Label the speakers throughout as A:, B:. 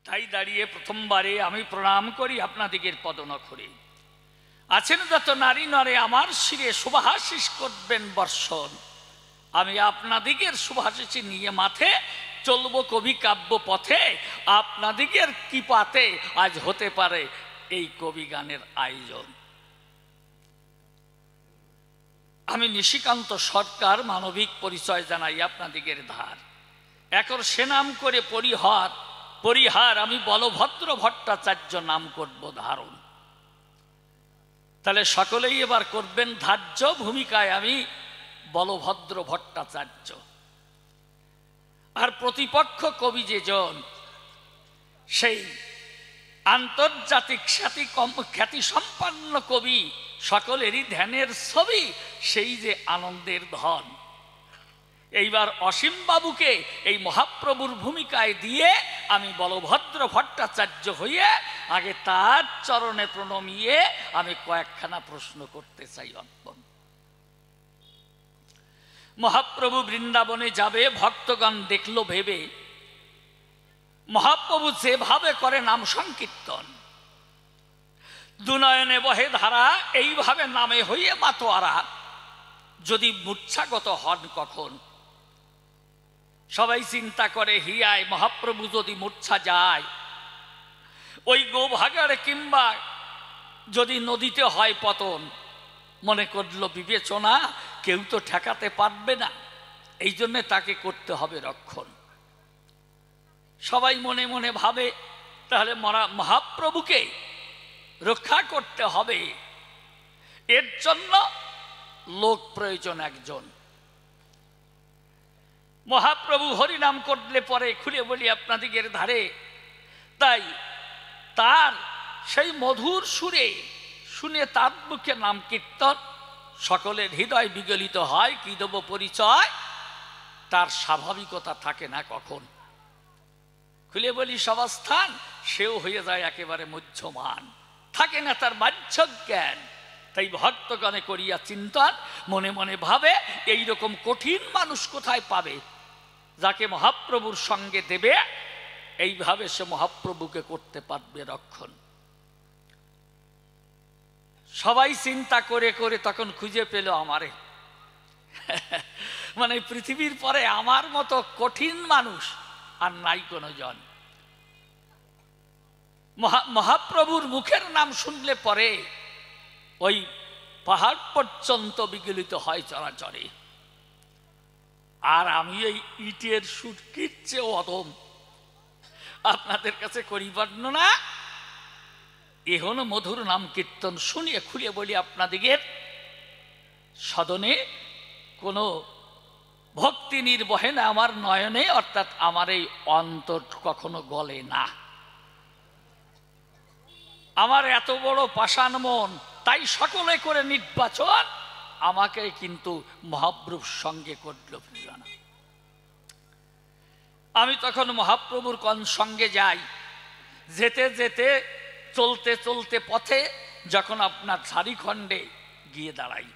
A: তাই দাঁড়িয়ে প্রথমবারে আমি প্রণাম করি আপনাদিগের পদনখরে। আছেন যত নারী নরে আমার শিরে শুভাশিস করবেন বর্ষণ। আমি আপনাদিগের শুভাশিস নিয়ে মাথে চলবো কবি কাব্য পথে। আপনাদিগের কৃপাতে আজ হতে পারে এই কবি গানের আয়োজন। আমি নিশিকান্ত সরকার মানবিক পরিচয় জানাই আপনাদিগের ধার। একর সে নাম করে পরিহার আমি বলভদ্র ভট্টাচার্য নাম করব ধারণ। তাহলে সকলেই এবার করবেন ধার্য ভূমিকায় আমি বলভদ্র ভট্টাচার্য। আর প্রতিপক্ষ কবি যেজন সেই আন্তর্জাতিক খ্যাতি সম্পন্ন কবি, সকলেরই ধ্যানের ছবি, সেই যে আনন্দের ধন। এইবার অসীম বাবুকে এই মহাপ্রভুর ভূমিকায় দিয়ে আমি বলভদ্র ভট্টাচার্য হয়ে আগে তার চরণে প্রণমিয়ে আমি কয়েকখানা প্রশ্ন করতে চাই। অর্পণ। মহাপ্রভু বৃন্দাবনে যাবে, ভক্তগণ দেখলো ভেবে, মহাপ্রভু যেভাবে করে নাম সংকীর্তন, দুনয়নে বহে ধারা, এইভাবে নামে হইয়ে মাতোয়ারা। যদি মূর্ছাগত হন কখন, সবাই চিন্তা করে হিয়ায় মহাপ্রভু যদি মূর্ছা যায়, ওই গোভাগাড়ে কিংবা যদি নদীতে হয় পতন, মনে করল বিবেচনা কেউ তো ঠেকাতে পারবে না, এই জন্যে তাকে করতে হবে রক্ষণ। সবাই মনে মনে ভাবে তাহলে মহাপ্রভুকে রক্ষা করতে হবে, এর জন্য লোক প্রয়োজন একজন। মহাপ্রভু হরিনাম করলে পরে খুলে বলি আপনাদিগের ধারে, তাই তার সেই মধুর সুরে শুনে তার মুখে নাম কীর্তন সকলের হৃদয় বিগলিত হয়। কি দেব পরিচয়, তার স্বাভাবিকতা থাকে না কখন। খুলে বলি সবাস্থান, সেও হয়ে যায় একেবারে মধ্যমান, থাকে না তার বাহ্য জ্ঞান। তাই ভক্তগণে করিয়া চিন্তন, মনে মনে ভাবে এইরকম কঠিন মানুষ কোথায় পাবে যাকে মহাপ্রভুর সঙ্গে দেবে, এইভাবে সে মহাপ্রভুকে করতে পারবে রক্ষণ। সবাই চিন্তা করে করে তখন খুঁজে পেল আমারে। মানে পৃথিবীর পরে আমার মতো কঠিন মানুষ আর নাই কোনো জন। মহাপ্রভুর মুখের নাম শুনলে পরে ওই পাহাড় পর্যন্ত বিগলিত হয় চরাচরে। আর আমি এই ইটের সুটকির চেয়েও অদম, আপনাদের কাছে করি বর্ণনা। এখনো মধুর নাম কীর্তন শুনিয়ে খুলে বলি আপনাদিগের সদনে কোনো ভক্তি নির্বহে না আমার নয়নে, অর্থাৎ আমার এই অন্তর কখনো গলে না। আমার এত বড় পাষাণ মন, তাই সকলে করে নির্বাচন আমাকে কিন্তু মহাপ্রভুর সঙ্গে করল প্রিয়না। আমি তখন মহাপ্রভুর সঙ্গে যাই। যেতে যেতে চলতে চলতে পথে যখন আপনার ঝাড়িখণ্ডে গিয়ে দাঁড়াই,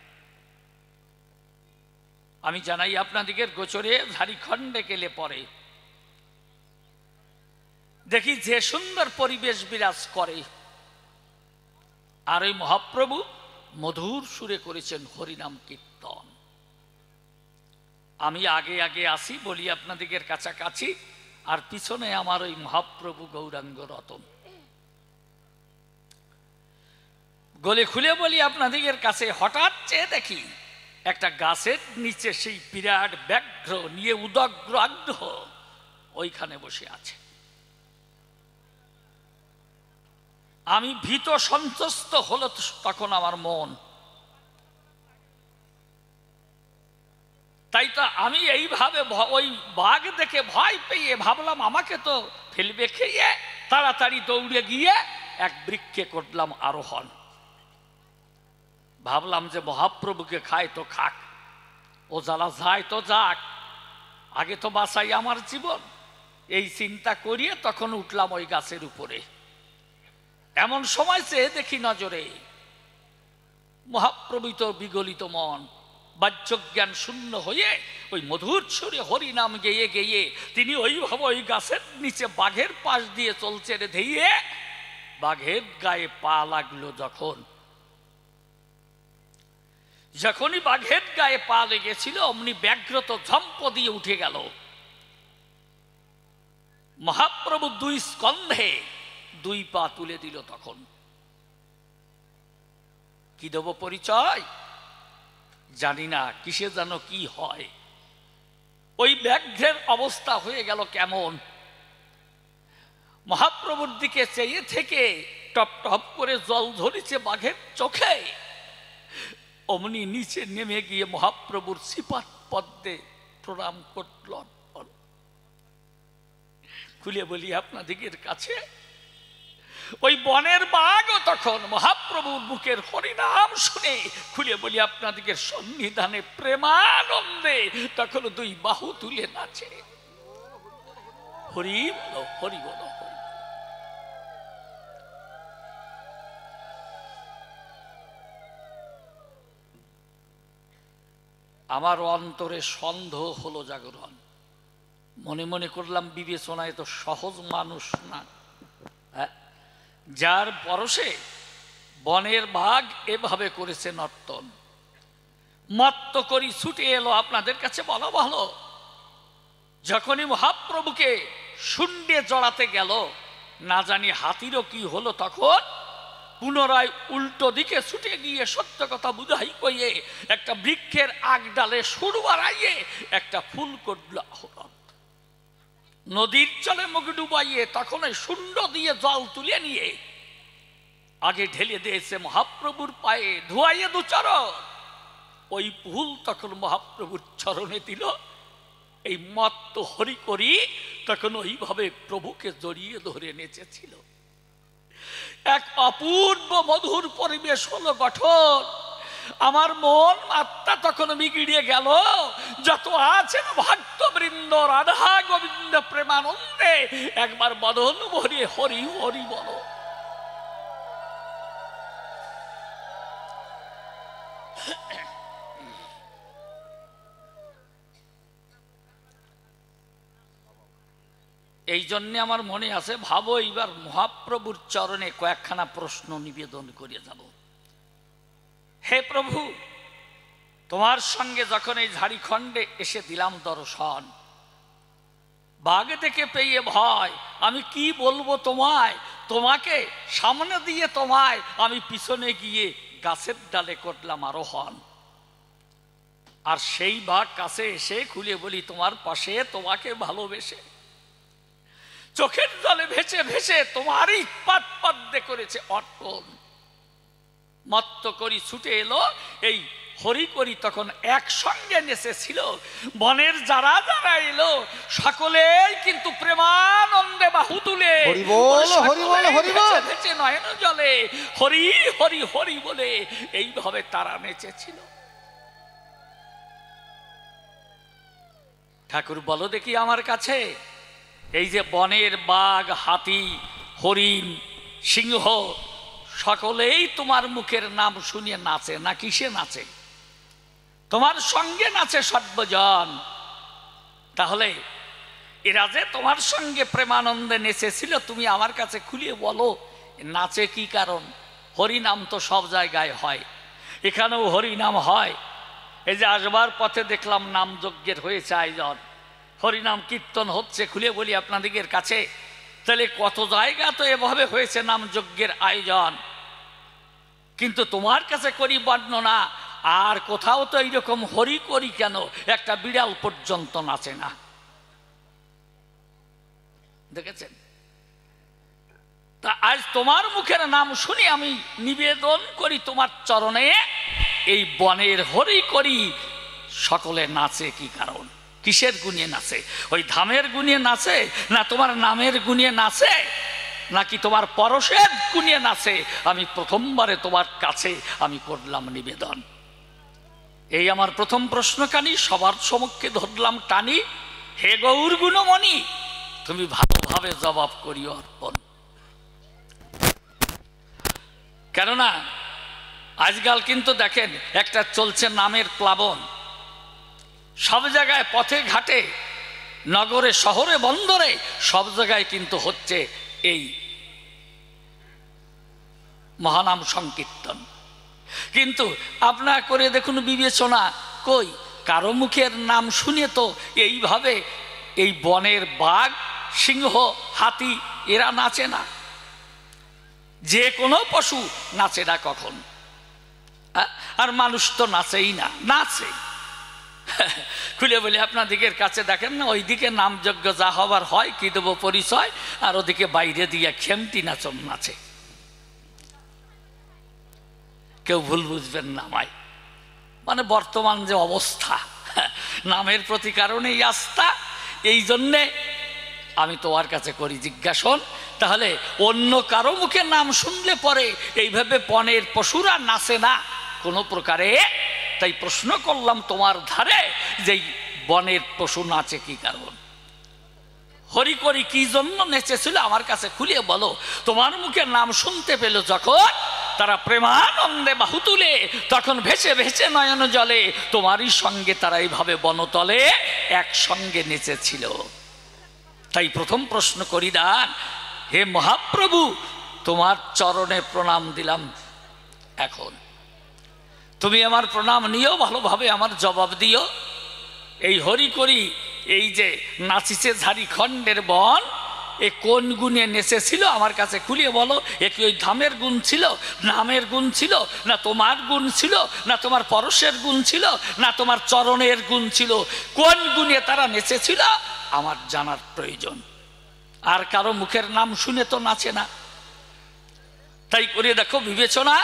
A: আমি জানাই আপনাদিগের গোচরে ঝাড়িখণ্ডে গেলে পরে দেখি যে সুন্দর পরিবেশ বিরাজ করে, আর ওই মহাপ্রভু মধুর সুরে করেছেন হরিনাম কীর্তন। আমি আগে আগে আসি বলি আপনাদিগের কাছাকাছি, আর পিছনে আমার ওই মহাপ্রভু গৌরাঙ্গ রতন। গলে খুলে বলি আপনাদিগের কাছে, হঠাৎ চেয়ে দেখি একটা গাছের নিচে সেই বিরাট ব্যাঘ্র নিয়ে উদগ্র আগ্রহ ওইখানে বসে আছে। আমি ভীত সন্ত্রস্ত হলো তখন আমার মন। তাই তো আমি এইভাবে ওই বাঘ দেখে ভয় পেয়ে ভাবলাম আমাকে তো ফেলবে খেয়ে, তাড়াতাড়ি দৌড়ে গিয়ে এক বৃক্ষে করলাম আরোহণ। ভাবলাম যে মহাপ্রভুকে খায় তো খাক, ও জ্বালা যায় তো যাক, আগে তো বাঁচাই আমার জীবন। এই চিন্তা করিয়ে তখন উঠলাম ওই গাছের উপরে। এমন সময় চেয়ে দেখি নজরে মহাপ্রভু তো বিগলিত মন, বাহ্যজ্ঞান শূন্য হয়ে ওই মধুর সুরে হরিনাম গেয়ে গেয়ে তিনি ওইভাবে ওই গাছের নিচে বাঘের পাশ দিয়ে চলছেন, ধেয়ে বাঘের গায়ে পা লাগলো। যখনই বাঘের গায়ে পা লেগেছিল অমনি ব্যাঘ্রত ঝম্প দিয়ে উঠে গেল। মহাপ্রভু দুই স্কন্ধে দুই পা তুলে দিল। তখন কি দেব পরিচয় জানি না, কিসে যেন কি হয়। ওই ব্যাঘ্রের অবস্থা হয়ে গেল কেমন, মহাপ্রভুর দিকে চেয়ে থেকে টপ টপ করে জল ঝরেছে বাঘের চোখে। অমনি নিচে নেমে গিয়ে মহাপ্রভুর শ্রীপাদ পদ্মে প্রণাম করল। খুলে বলি আপনাদের কাছে, ওই বনের বাঘও তখন মহাপ্রভুর মুখের হরিনাম শুনে, খুলে বলি আপনাদের সন্নিধানে প্রেমানন্দে তখন দুই বাহু তুলে নাচে। হরি বলো, হরি বলো, হরি। আমার অন্তরে সন্দেহ হলো জাগরণ। মনে মনে করলাম বিবেচনায় তো সহজ মানুষ না, যার পরশে বনের বাঘ এভাবে করেছে নর্তন। মত্ত করি ছুটে এলো আপনাদের কাছে বলা ভালো। যখনই মহাপ্রভুকে শুন্ডে জড়াতে গেল, না জানি হাতিরও কি হলো, তখন পুনরায় উল্টো দিকে ছুটে গিয়ে সত্য কথা বুঝাই কইয়ে একটা বৃক্ষের আগ ডালে সুর বাড়াইয়ে একটা ফুল করল আহরণ। নদীর জলে মুখ ডুবাইয়ে তখন ওই শুন্ড দিয়ে জল তুলে নিয়ে আগে ঢেলে দিয়েছে মহাপ্রভুর পায়ে, ধোয়াইয়ে দুচরণ। ওই ফুল তখন মহাপ্রভুর চরণে দিল। এই মত্ত হরি করি তখন ওইভাবে প্রভুকে জড়িয়ে ধরে নেচেছিল। এক অপূর্ব মধুর পরিবেশ হলো গঠন। আমার মন আত্মা তখন বিগড়িয়ে গেল। যত আছেন ভক্তবৃন্দ রাধা গোবিন্দ প্রেমানন্দে একবার বদন ভরে হরি হরি বলো। এই জন্যে আমার মনে আছে, ভাবো এইবার মহাপ্রভুর চরণে কয়েকখানা প্রশ্ন নিবেদন করে যাব। হে প্রভু, তোমার সঙ্গে যখন এই ঝাড়িখণ্ডে এসে দিলাম দর্শন, বাঘ থেকে পেয়ে ভয়, আমি কি বলবো তোমায়, তোমাকে সামনে দিয়ে তোমায়, আমি পিছনে গিয়ে গাছের ডালে করলাম আরোহণ। আর সেই বাঘ কাছে এসে খুলে বলি তোমার পাশে, তোমাকে ভালোবেসে চোখের জলে ভেসে ভেসে তোমারই পাদ পদ্মে করেছে অর্পণ। মত্ত করি ছুটে এলো এই হরি করি তখন একসঙ্গে নেচেছিল। বনের যারা যারা এলো সকলেই কিন্তু প্রেমানন্দে বাহু তুলে ভেসে নয়ন জলে হরি হরি হরি বলে এইভাবে তারা নেচেছিল। ঠাকুর বলো দেখি আমার কাছে, এই যে বনের বাঘ, হাতি, হরিণ, সিংহ সকলেই তোমার মুখের নাম শুনিয়ে নাচে না কিসে নাচে? তোমার সঙ্গে নাচে সর্বজন। তাহলে এরা যে তোমার সঙ্গে প্রেমানন্দে নেচেছিল, তুমি আমার কাছে খুলিয়ে বলো নাচে কি কারণ? হরিনাম তো সব জায়গায় হয়, এখানেও হরিনাম হয়। এই যে আসবার পথে দেখলাম নাম যজ্ঞের হয়েছে আয়োজন, হরিনাম কীর্তন হচ্ছে। খুলে বলি আপনাদের কাছে, তাহলে কত জায়গা তো এভাবে হয়েছে নাম যজ্ঞের আয়োজন, কিন্তু তোমার কাছে করি বর্ণনা। আর কোথাও তো এইরকম হরি করি কেন, একটা বিড়াল পর্যন্ত নাচে না, দেখেছেন? তা আজ তোমার মুখের নাম শুনি আমি নিবেদন করি তোমার চরণে, এই বনের হরি করি সকলে নাচে কি কারণ? কিসের গুণে নাচে? ওই ধামের গুণে নাচে, না তোমার নামের গুণে নাচে, নাকি তোমার পরশের গুণে নাচে? আমি প্রথমবারে তোমার কাছে আমি করলাম নিবেদন। এই আমার প্রথম প্রশ্নখানি সবার সমক্ষে ধরলাম টানি। হে গৌর গুণমণি, তুমি ভালোভাবে জবাব করিও অর্পণ। কেননা আজকাল কিন্তু দেখেন একটা চলছে নামের প্লাবন, সব জায়গায় পথে ঘাটে, নগরে শহরে বন্দরে সব জায়গায় কিন্তু হচ্ছে এই মহানাম সংকীর্তন। কিন্তু আপনারা করে দেখুন বিবেচনা, কই কারো মুখের নাম শুনে তো এইভাবে এই বনের বাঘ, সিংহ, হাতি এরা নাচে না, যে কোনো পশু নাচে না কখন, আর মানুষ তো নাচেই না, নাচে খুলে বলি আপনাদিকের কাছে দেখেন না, ওইদিকে নামযজ্ঞ যা হবার হয় কি দেবো পরিচয়, আর ওদিকে বাইরে দিয়ে খেমটি নাচন নাচে। কেউ ভুল বুঝবেন না আমায়, মানে বর্তমান যে অবস্থা, নামের প্রতি কারণেই আস্থা। এই জন্যে আমি তোমার কাছে করি জিজ্ঞাসন, তাহলে অন্য কারো মুখে নাম শুনলে পরে এইভাবে বনের পশুরা নাচে না কোনো প্রকারে? তাই প্রশ্ন করলাম তোমার ধারে, যে বনের পশু নাচে কি কারণ? হরি করি কি জন্য নেচেছিল আমার কাছে খুলে বলো। তোমার মুখে নাম শুনতে পেল যখন, তারা প্রেমানন্দে বাহু তুলে তখন ভেসে ভেসে নয়ন জলে তোমারই সঙ্গে তারা এইভাবে বনতলে একসঙ্গে নেচেছিল। তাই প্রথম প্রশ্ন করি দান, হে মহাপ্রভু তোমার চরণে প্রণাম দিলাম, এখন তুমি আমার প্রণাম নিও, ভালোভাবে আমার জবাব দিও। এই হরি করি, এই যে নাচিছে ঝাড়িখণ্ডের বন, এ কোন গুণে নেচেছিল আমার কাছে খুলিয়ে বলো। এ কি ওই ধামের গুণ ছিল, নামের গুণ ছিল, না তোমার গুণ ছিল, না তোমার পরশের গুণ ছিল, না তোমার চরণের গুণ ছিল? কোন গুণে তারা নেচেছিল আমার জানার প্রয়োজন। আর কারো মুখের নাম শুনে তো নাচে না। তাই করে দেখো বিবেচনা,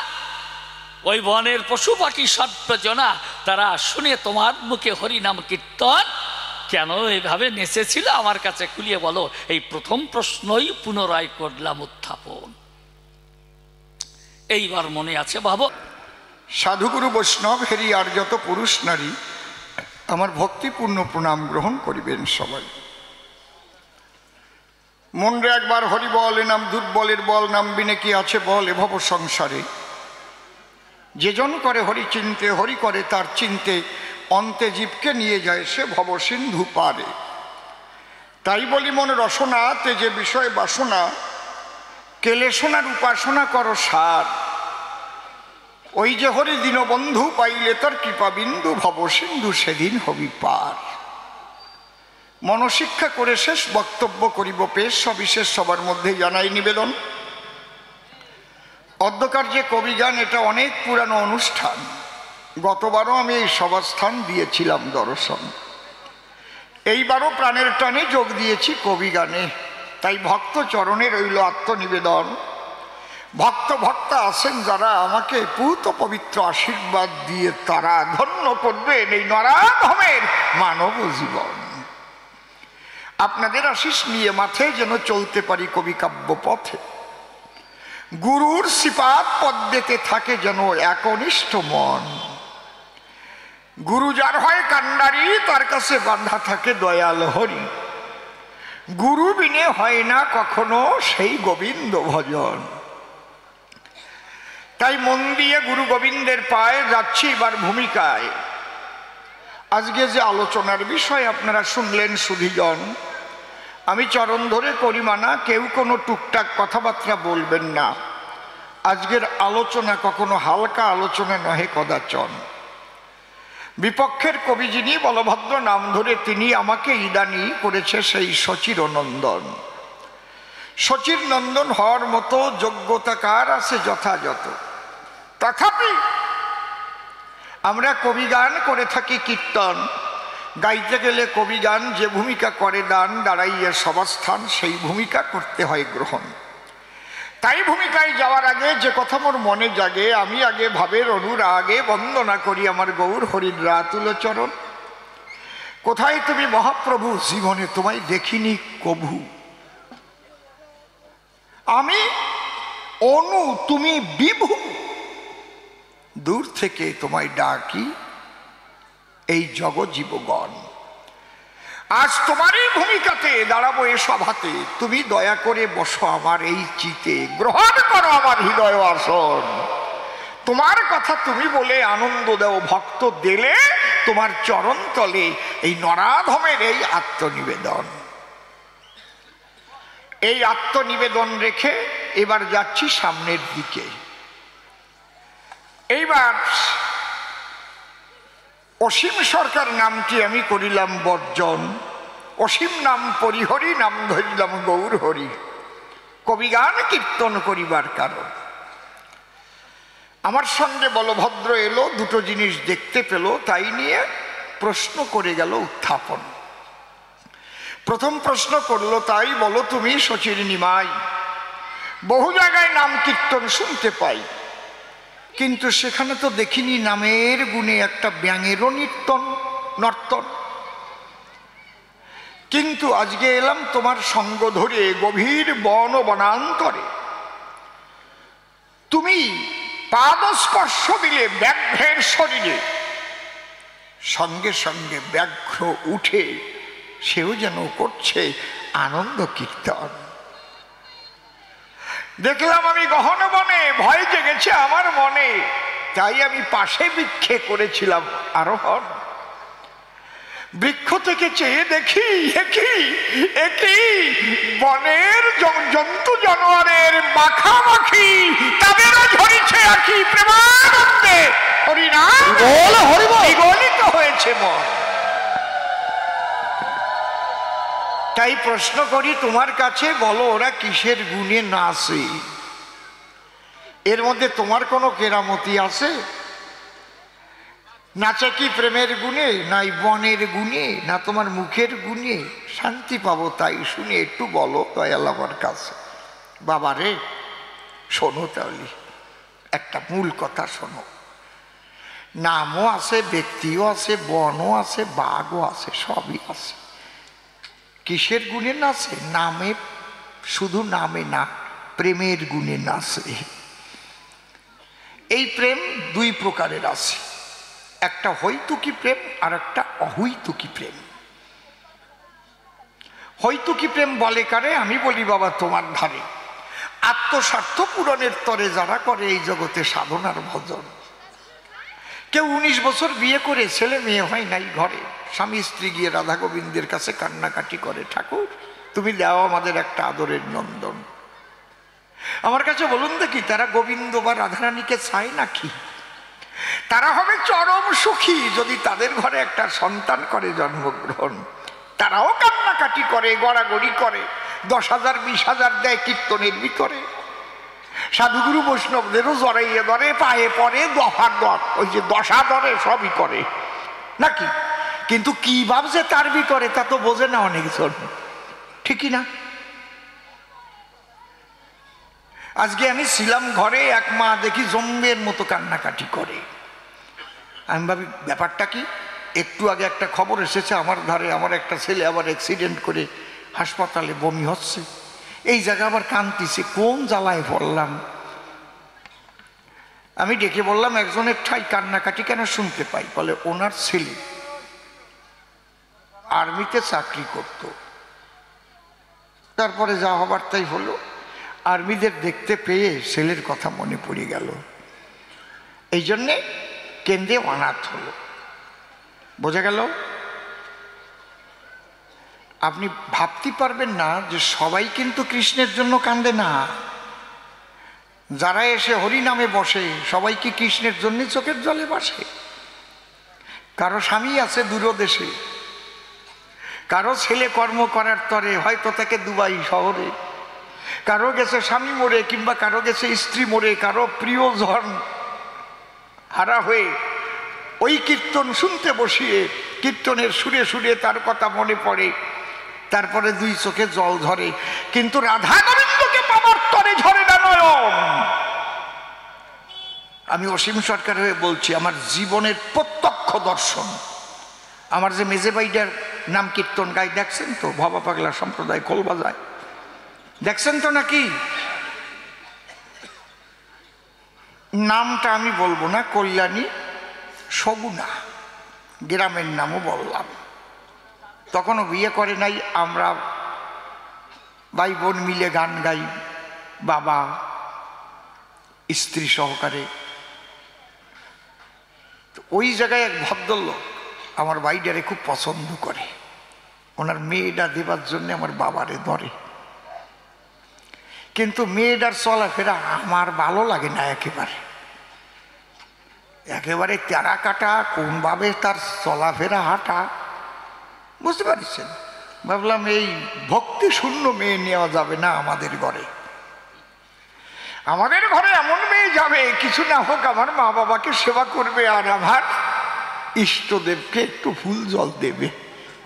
A: ওই বনের পশু পাখি সর্বজনা তারা শুনে তোমার মুখে হরিনাম কীর্তন কেন এইভাবে নেচেছিল আমার কাছে খুলিয়ে বলো। এই প্রথম প্রশ্নই পুনরায় করলাম উত্থাপন। এইবার মনে আছে ভাবো।
B: সাধুগুরু বৈষ্ণব হেরি আর যত পুরুষ নারী আমার ভক্তিপূর্ণ প্রণাম গ্রহণ করিবেন সবাই। মনরে একবার হরি বল, এ নাম দুর্বলের বল, নাম বিনে কি আছে বল এ ভব সংসারে। যেজন করে হরি চিনতে, হরি করে তার চিনতে, অন্তে জীবকে নিয়ে যায় সে ভব সিন্ধু পারে। তাই বলি মন রসনা তেজে বিষয় বাসনা, কেলে সোনার উপাসনা করো সার। ওই যে হরি দীনবন্ধু পাইলে তার কৃপা বিন্দু, ভব সিন্ধু সেদিন হবি পার। মনশিক্ষা করে শেষ বক্তব্য করিব পেশ, সবিশেষ সবার মধ্যে জানাই নিবেদন। অদ্যকার যে কবিগান, এটা অনেক পুরানো অনুষ্ঠান। গতবারও আমি এই সভাস্থান দিয়েছিলাম দর্শন, এইবারও প্রাণের টানে যোগ দিয়েছি কবিগানে। তাই ভক্ত চরণে রইল আত্মনিবেদন। ভক্ত ভক্তা আছেন যারা আমাকে পূত পবিত্র আশীর্বাদ দিয়ে তারা ধন্য করবেন এই নরাধমের মানব জীবন। আপনাদের আশিস নিয়ে মাঠে যেন চলতে পারি কবি কাব্য পথে। গুরুর সিপাত পদ্মেতে থাকে যেন একনিষ্ঠ মন। গুরু যার হয় কান্ডারি, তার কাছে বাঁধা থাকে দয়াল হরি। গুরু বিনে হয় না কখনো সেই গোবিন্দ ভজন। তাই মন দিয়ে গুরু গোবিন্দের পায়ে যাচ্ছি এবার ভূমিকায়। আজকে যে আলোচনার বিষয় আপনারা শুনলেন সুধীজন, আমি চরণ ধরে করি মানা, কেউ কোনো টুকটাক কথাবার্তা বলবেন না। আজকের আলোচনা কখনো হালকা আলোচনা নহে কদাচন। বিপক্ষের কবি যিনি বলভদ্র নাম ধরে, তিনি আমাকে ইদানি করেছে সেই শচীর নন্দন। শচীর নন্দন হওয়ার মতো যোগ্যতা কার আছে যথাযথ। তথাপি আমরা কবিগান করে থাকি কীর্তন। গাইতে গেলে কবিগান যে ভূমিকা করে দান দাঁড়াইয়ে সবাস্থান, সেই ভূমিকা করতে হয় গ্রহণ। তাই ভূমিকায় যাওয়ার আগে যে কথা মোর মনে জাগে, আমি আগে ভাবের অনুরাগে বন্দনা করি আমার গৌর হরির রাতুল চরণ। কোথায় তুমি মহাপ্রভু, জীবনে তোমায় দেখিনি কভু। আমি অনু, তুমি বিভু, দূর থেকে তোমায় ডাকি এই জগজ্জীবগণ। আজ তোমারই ভূমিকাতে দাঁড়াবো এ সভাতে। তুমি দয়া করে বসো আমার এই চিতে, গ্রহণ করো আমার হৃদয় আসন। তোমার কথা তুমি বলে আনন্দ দাও, ভক্ত দিলে তোমার চরণ তলে এই নরাধমের এই আত্মনিবেদন। এই আত্মনিবেদন রেখে এবার যাচ্ছি সামনের দিকে। এইবার অসীম সরকার নামটি আমি করিলাম বর্জন, অসীম নাম পরিহরি নাম ধরিলাম গৌর হরি, কবিগান কীর্তন করিবার কারণ। আমার সঙ্গে বলভদ্র এলো, দুটো জিনিস দেখতে পেল, তাই নিয়ে প্রশ্ন করে গেল উত্থাপন। প্রথম প্রশ্ন করলো, তাই বলো তুমি শচীর নিমাই, বহু জায়গায় নাম কীর্তন শুনতে পাই, কিন্তু সেখানে তো দেখিনি নামের গুণে একটা ব্যাঙেরও নর্তন। কিন্তু আজকে এলাম তোমার সঙ্গ ধরে গভীর বন বনান্তরে, তুমি পাদস্পর্শ দিলে ব্যাঘ্রের শরীরে, সঙ্গে সঙ্গে ব্যাঘ্র উঠে সেও যেন করছে আনন্দ কীর্তন। দেখলাম আমি গহন বনে, ভয় জেগেছে আমার মনে, তাই আমি পাশে বৃক্ষে করেছিলাম আরোহণ। বৃক্ষ থেকে চেয়ে দেখি একই বনের জন্তু জানোয়ারের মাখামাখি, তাদেরও ঝরিছে আখি প্রেমানন্দে হরিনাম বিগলিত হয়েছে মন। তাই প্রশ্ন করি তোমার কাছে, বলো ওরা কিসের গুণে নাচে? এর মধ্যে তোমার কোনো কেরামতি আছে? নাচে কি প্রেমের গুণে, নাই বনের গুণে, না তোমার মুখের গুণে? শান্তি পাবো তাই শুনে, একটু বলো দয়াল আমার কাছে। বাবা রে শোনো, তাহলে একটা মূল কথা শোনো। নামও আছে, ব্যক্তিও আছে, বনও আছে, বাঘও আছে, সবই আছে। কিসের গুণে নাচে? নামে, শুধু নামে না, প্রেমের গুণে নাচে। এই প্রেম দুই প্রকারের আছে, একটা হইতুকি প্রেম আর একটা অহৈতুকি প্রেম। হইতুকি প্রেম বলে কারে? আমি বলি বাবা তোমার ধারে আত্মস্বার্থ পূরণের তরে যারা করে এই জগতে সাধনার ভজন। কেউ 19 বছর বিয়ে করে ছেলে মেয়ে হয় নাই ঘরে, স্বামী স্ত্রী গিয়ে রাধা গোবিন্দের কাছে কান্নাকাটি করে, ঠাকুর তুমি দাও আমাদের একটা আদরের নন্দন। আমার কাছে বলুন দেখি, তারা গোবিন্দ বা রাধারানীকে চায় নাকি? তারা হবে চরম সুখী যদি তাদের ঘরে একটা সন্তান করে জন্মগ্রহণ। তারাও কান্নাকাটি করে, গড়াগড়ি করে, 10,000 20,000 দেয় কীর্তনের ভিতরে। সাধুগুরু বৈষ্ণবদেরও জড়াইয়ে ধরে, পায়ে পড়ে, দফার দর, ওই যে দশা ধরে, সবই করে নাকি? কিন্তু কি ভাবছে তার ভিতরে তা তো বোঝে না অনেকজন, ঠিকই না? আজকে আমি ছিলাম ঘরে, এক মা দেখি জম্বের মতো কান্নাকাটি করে। আমি ভাবি ব্যাপারটা কি? একটু আগে একটা খবর এসেছে আমার ধারে, আমার একটা ছেলে আবার অ্যাক্সিডেন্ট করে হাসপাতালে, বমি হচ্ছে, এই জায়গা আবার কাঁদতেছে, কোন জ্বালায় পড়লাম? আমি ডেকে বললাম, একজনের ঠাই কান্নাকাটি কেন শুনতে পাই? বলে ওনার ছেলে আর্মিতে চাকরি করত, তারপরে যা হবার তাই হলো, আর্মিদের দেখতে পেয়ে ছেলের কথা মনে পড়ে গেল, এই জন্যে কেন্দ্রে অনাথ হলো। বোঝা গেল? আপনি ভাবতে পারবেন না যে সবাই কিন্তু কৃষ্ণের জন্য কান্দে না। যারা এসে হরি নামে বসে সবাই কি কৃষ্ণের জন্য চোখের জলে বসে? কারো স্বামী আছে দূরদেশে, কারো ছেলে কর্ম করার তরে হয়তো তাকে দুবাই শহরে, কারো গেছে স্বামী মরে, কিংবা কারো গেছে স্ত্রী মরে, কারো প্রিয়জন হারা হয়ে ওই কীর্তন শুনতে বসিয়ে কীর্তনের সুরে সুরে তার কথা মনে পড়ে, তারপরে দুই চোখে জল ঝরে। কিন্তু রাধা গোবিন্দকে পাবার তরে ঝরে না নয়ন। আমি অসীম সরকার হয়ে বলছি, আমার জীবনের প্রত্যক্ষ দর্শন। আমার যে মেজেবাইডার নাম কীর্তন গাই দেখছেন তো, ভবা পাগলা সম্প্রদায় খোল বাজায়, দেখছেন তো নাকি? নামটা আমি বলবো না, কল্যাণী সগুনা, গ্রামের নামও বললাম। তখনও বিয়ে করে নাই, আমরা ভাই বোন মিলে গান গাই, বাবা স্ত্রী সহকারে। তো ওই জায়গায় এক ভদ্রলোক আমার ভাইটারে খুব পছন্দ করে, ওনার মেয়েটা দেবার জন্য আমার বাবারে ধরে, কিন্তু মেয়েটার চলাফেরা আমার ভালো লাগে না একেবারে, একেবারে তেরা কাটা, কোনভাবে তার চলাফেরা হাঁটা বুঝতে পারছেন। ভাবলাম এই ভক্তি শূন্য মেয়ে নেওয়া যাবে না আমাদের ঘরে, আমাদের ঘরে এমন মেয়ে যাবে কিছু না হোক আমার মা বাবাকে সেবা করবে আর আমার ইষ্টদেবকে একটু ফুল জল দেবে,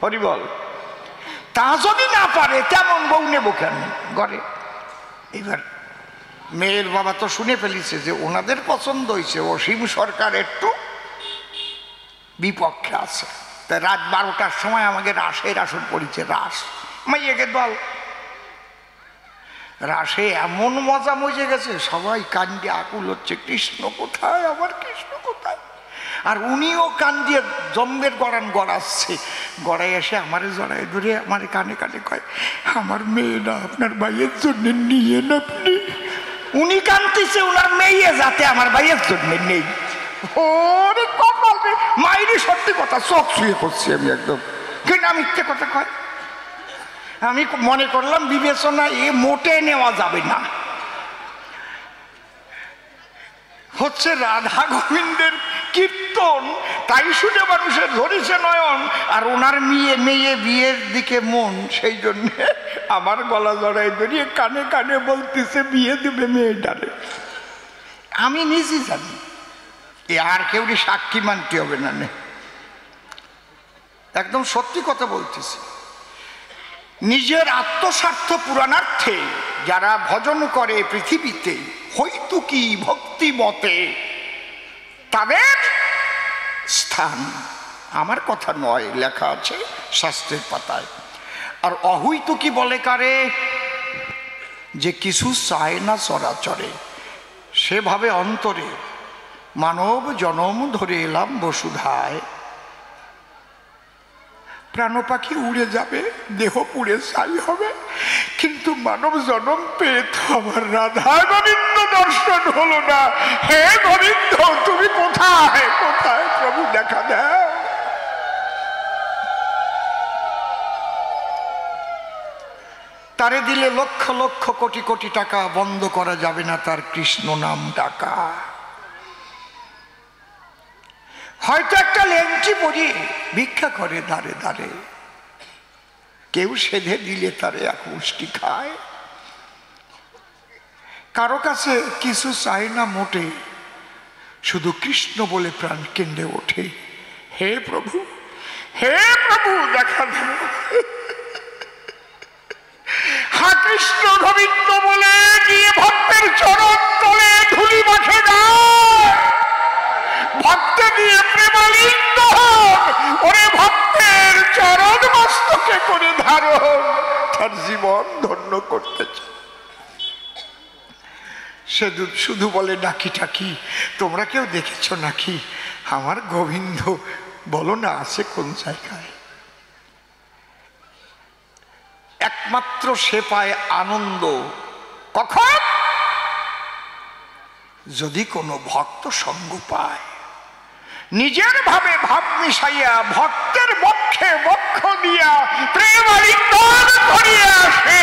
B: হরিবল। তা যদি না পারে তেমন বউ নেব কেন ঘরে। এবার মেয়ের বাবা তো শুনে ফেলিছে যে ওনাদের পছন্দ হয়েছে, অসীম সরকার একটু বিপক্ষে আছে, তাই রাত 12টার সময় আমাকে রাসের আসর পড়েছে, রাস মাইয়াকে দল, রাসে এমন মজা মজে গেছে, সবাই কান্দে আকুল হচ্ছে, কৃষ্ণ কোথায়, আমার কৃষ্ণ কোথায়। আর উনিও কান দিয়ে জম্বের গড়ান গড়াচ্ছে, গড়াই এসে আমারে জড়ায় ধরে আমার কানে কানে কয়, আমার মেয়েরা আপনার ভাইয়ের জন্য নিয়েন আপনি। উনি কানতেছে ওনার মেয়ে যাতে আমার ভাইয়ের জন্য নেই। ওরে কপাল রে, মাইরি সত্যি কথা, চোখ ছুঁয়ে পড়ছি আমি একদম, কিন্তু মিথ্যে কথা কয়। আমি মনে করলাম বিবেচনা এ মোটে নেওয়া যাবে না, হচ্ছে রাধা গোবিন্দের কীর্তন, তাই শুনে মানুষের ধরেছে নয়ন, আর ওনার মেয়ে বিয়ের দিকে মন, সেই জন্য আমার গলা জড়াই ধরিয়ে কানে কানে বলতেছে বিয়ে দেবে মেয়েটারে। আমি নিজে জানি, এ আর কেউ সাক্ষী মানতে হবে না, একদম সত্যি কথা বলতেছি। নিজের আত্মস্বার্থ পুরাণার্থে যারা ভজন করে পৃথিবীতে হয়তো কি ভক্তি মতে, তাদের স্থান আমার কথা নয়, লেখা আছে শাস্ত্রের পাতায়। আর অহৈতু কি বলে কারে, যে কিছু চায় না চরাচরে, সেভাবে অন্তরে মানব জনম ধরে এলাম বসুধায়। প্রাণ পাখি উড়ে যাবে, দেহ পুড়ে ছাই হবে, কিন্তু মানব জনম পেয়ে তো আমার রাধা গোবিন্দ দর্শন হলো না। হে গোবিন্দ তুমি কোথায়, কোথায় প্রভু দেখা দাও। তারে দিলে লক্ষ লক্ষ কোটি কোটি টাকা, বন্ধ করা যাবে না তার কৃষ্ণ নাম ডাকা। হয়তো একটা লেংটি পরিয়ে ভিক্ষা করে দাঁড়ে দাঁড়ে, কেউ সেধে দিলে তারে এক মুষ্টি খায়। কারো কাছে কিছু চায় না মোটে, শুধু কৃষ্ণ বলে প্রাণ কেন্দ্রে ওঠে। হে প্রভু, হে প্রভু দেখা দাও। হা কৃষ্ণ গোবিন্দ বলে গিয়ে ভক্তের চরণ তলে ধুলি মাখে যায়, ভক্ত দিয়ে প্রেমালিপ্ত হন, ওরে ভক্তের চরণ মস্তকে করে ধারণ, তার জীবন ধন্য করতেছে। সে শুধু বলে ডাকি টাকি, তোমরা কেউ দেখেছ নাকি আমার গোবিন্দ, বলো না আছে কোন জায়গায়। একমাত্র সে পায় আনন্দ কখন, যদি কোনো ভক্ত সঙ্গ পায়, নিজের ভাবে ভাব মিশাইয়া ভক্তের বক্ষে বক্ষ দিয়া প্রেম আলিঙ্গন করিয়া আসে,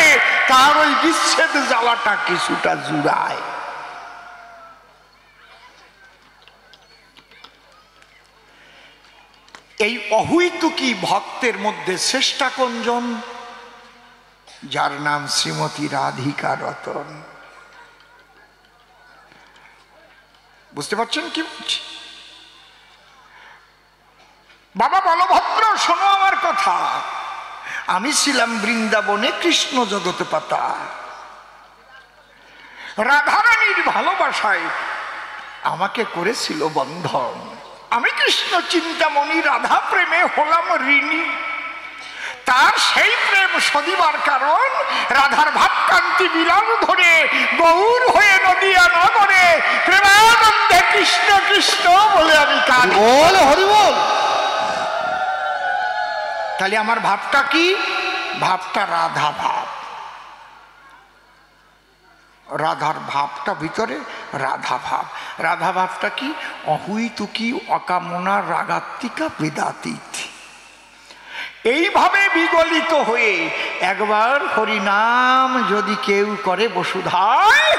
B: তার ওই বিচ্ছেদ জ্বালাটা কিছুটা জুড়ায়। এই অহৈতুকী ভক্তের মধ্যে শ্রেষ্ঠা কোনজন, যার নাম শ্রীমতী রাধিকা রতন। বুঝতে পারছেন কি বলছি? বাবা বলভদ্র শোনো আমার কথা, আমি ছিলাম বৃন্দাবনে কৃষ্ণ জগতে পাতা, রাধারানীর ভালোবাসায় আমাকে করেছিল বন্ধন, আমি কৃষ্ণ চিন্তামণি রাধা প্রেমে হলাম ঋণী। তার সেই প্রেম সদিবার কারণ রাধার ভাবকান্তি বিলাস ধরে গৌর হয়ে নদিয়া নগরে প্রেমানন্দে কৃষ্ণ কৃষ্ণ বলে আমি কাঁদি। বল হরি বল। তাহলে আমার ভাবটা কি? ভাবটা রাধা ভাব। রাধার ভাবটা ভিতরে রাধা ভাব। রাধা ভাবটা কি? অহুই তুকি অকামনা রাগাত্মিকা বেদাতীত। এইভাবে বিগলিত হয়ে একবার হরিনাম যদি কেউ করে বসুধায়,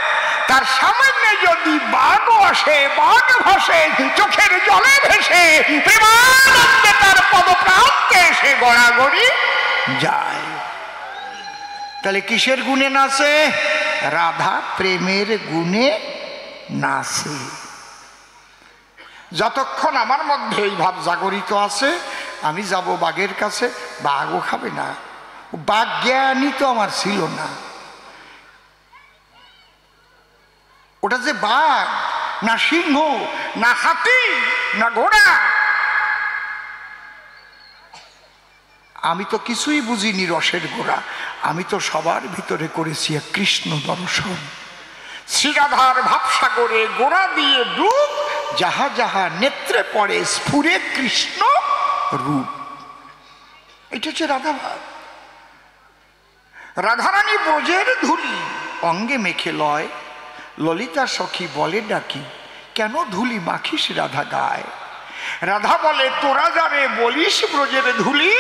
B: তার সামনে যদি বাঘ আসে, বাঘ ভাসে, চোখের জলে ভেসে প্রেমানন্দে তার পদপ্রান্তে এসে গড়াগড়ি যায়। তাহলে কিসের গুণে নাচে? রাধা প্রেমের গুণে নাচে। যতক্ষণ আমার মধ্যে এই ভাব জাগরিত আছে, আমি যাব বাঘের কাছে, বাঘও খাবে না। বাঘ জ্ঞানী তো আমার ছিল না। ওটা যে বাঘ না সিংহ না হাতি না ঘোড়া, আমি তো কিছুই বুঝিনি রসের গোড়া। আমি তো সবার ভিতরে করেছি এক কৃষ্ণ দর্শন। শ্রীরাধার ভাবসাগরে গোড়া দিয়ে ডুব, যাহা যাহা নেত্রে পড়ে স্ফুরে কৃষ্ণ রূপ। এটা হচ্ছে রাধাভাব। রাধারানী ব্রজের ধুলি অঙ্গে মেখে লয়, ললিতা সখী বলে ডাকি, কেন ধুলি মাখিস রাধা গায়। রাধা বলে, তোরা যাবে বলিস ব্রজের ধুলি,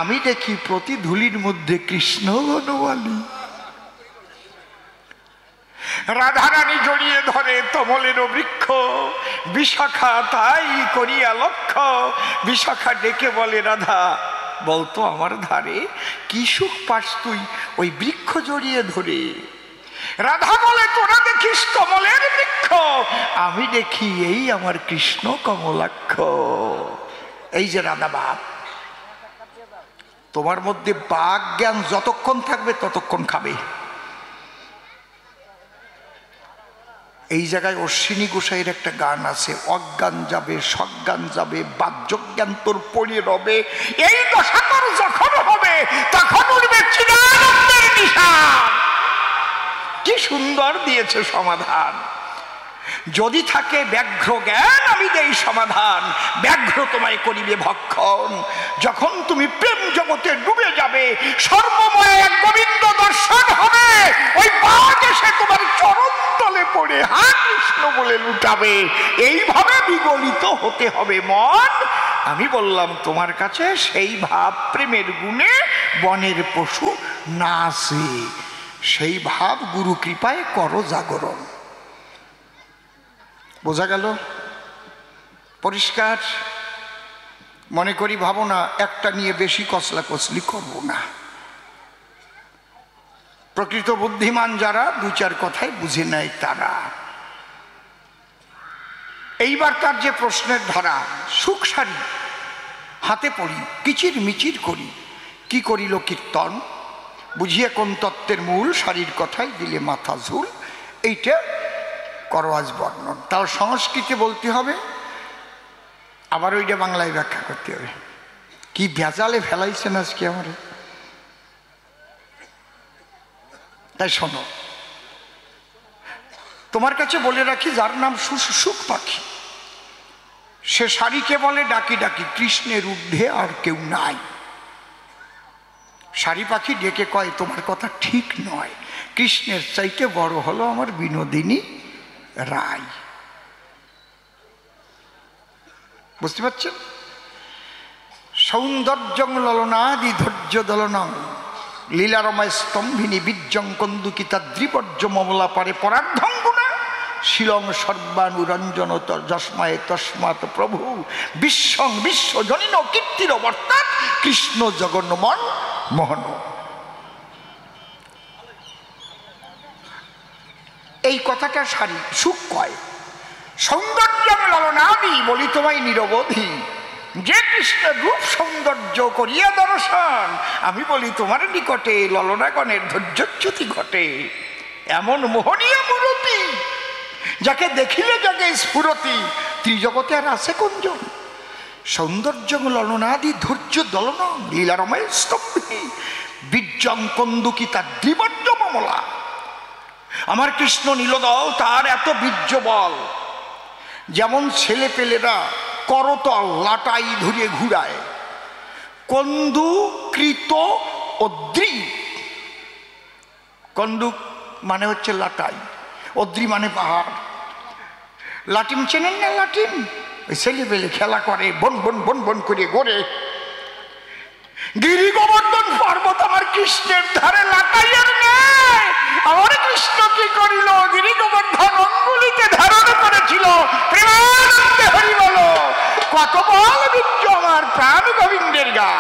B: আমি দেখি প্রতি ধুলির মধ্যে কৃষ্ণ বনমালী। রাধারানী জড়িয়ে ধরে তমলের বৃক্ষ, বিশাখা তাই করিয়া লক্ষ্য। বিশাখা ডেকে বলে, রাধা বলতো আমার ধারে, কি সুখ পাস তুই ওই বৃক্ষ জড়িয়ে ধরে। রাধা বলে, তোরা দেখিস কমলের বৃক্ষ, আমি দেখি এই আমার কৃষ্ণ কমলাক্ষ। এই যে রাধা বাপ, তোমার মধ্যে বাক জ্ঞান যতক্ষণ থাকবে ততক্ষণ খাবে। এই জায়গায় অশ্বিনী গোসাইয়ের একটা গান আছে, অজ্ঞান যাবে সজ্ঞান যাবে, বাহ্যজ্ঞান তোর পড়ে রবে, এই দশা তোর যখন হবে তখন উঠবে চিদানন্দের নিশান। কি সুন্দর দিয়েছে সমাধান। যদি থাকে ব্যাঘ্র জ্ঞান, আমি দেই সমাধান, ব্যাঘ্র তোমায় করিবে ভক্ষণ। যখন তুমি প্রেম জগতে ডুবে যাবে, সর্বময় এক গোবিন্দ দর্শন হবে, ওই বাঘ এসে তোমার চরণ তলে পড়ে হা কৃষ্ণ বলে লুটাবে। এইভাবে বিগলিত হতে হবে মন। আমি বললাম তোমার কাছে সেই ভাব প্রেমের গুণে বনের পশু নাচে। সেই ভাব গুরু কৃপায় করো জাগরণ। বোঝা গেল? পরিষ্কার? মনে করি ভাবো না একটা নিয়ে বেশি কসলা কসলি করবো না। প্রকৃত বুদ্ধিমান যারা দু চার কথায় বুঝে নেয় তারা। এইবার তার যে প্রশ্নের ধারা, সুখ সারি হাতে পড়ি, কিচির মিচির করি, কি করিল কীর্তন, বুঝিয়ে কোন তত্ত্বের মূল, শারীর কথায় দিলে মাথা ঝুল। এইটা করো আজ বর্ণন। তার সংস্কৃতে বলতে হবে, আবার ওইটা বাংলায় ব্যাখ্যা করতে হবে। কি ভেজালে ফেলাইছেন আজকে আমার। তাই শোনো, তোমার কাছে বলে রাখি, যার নাম সুখ পাখি, সে শাড়িকে বলে ডাকি ডাকি, কৃষ্ণের ঊর্ধ্বে আর কেউ নাই। শাড়ি পাখি ডেকে কয়, তোমার কথা ঠিক নয়, কৃষ্ণের চাইতে বড় হলো আমার বিনোদিনী রায়। বুঝতে পারছেন? সৌন্দর্যং ললনাদি ধৈর্য দলনং লীলারময় স্তম্ভিনী বীর্যং কন্দুকিতা দ্রিবর্য মমলা পারে পরার্ধং গুণা শিলং সর্বানুরঞ্জন যস্মায় তস্মাৎ প্রভু বিশ্বং বিশ্বজনীন কীর্তির অবর্তাৎ কৃষ্ণ জগন্মন মোহন। এই কথাটা সারি সুখ কয়। সৌন্দর্য ললনাদি বলি তোমায় নিরবধি, যে কৃষ্ণের রূপ সৌন্দর্য করিয়া দর্শন, আমি বলি তোমার নিকটে ললনাগণের ধৈর্যচ্যুতি ঘটে। এমন মোহনীয় মূরতি, যাকে দেখিলে জাগে স্ফুরতি, ত্রিজগতে আর আছে কোনজন। সৌন্দর্য ললনাদি ধৈর্য দলন লীলারময় স্তম্ভী বীর্যং কন্দুকিতা দ্রিবর্য মমলা। আমার কৃষ্ণ নীলদল, তার এত বীর্য বল, যেমন ছেলে পেলেরা করতল লাটাই ধরিয়ে ঘুরায়, কন্দু কৃত অদ্রি, কন্দুক মানে হচ্ছে লাটাই, অদ্রি মানে পাহাড়। লাটিম চেনেন না? লাটিম ওই ছেলেবেলে খেলা করে, বন বন বন বন করে গড়ে। গিরি গোবর্ধন পর্বত আমার কৃষ্ণের ধারে, লাটাইয়ের নেই। আমার কৃষ্ণ কি করিল? গিরি গোবর্ধন অঙ্গুলিতে ধারণ করেছিল। প্রেমানন্দে হরি বলো, কত বল বীর্য আমার প্রাণ গোবিন্দের গা।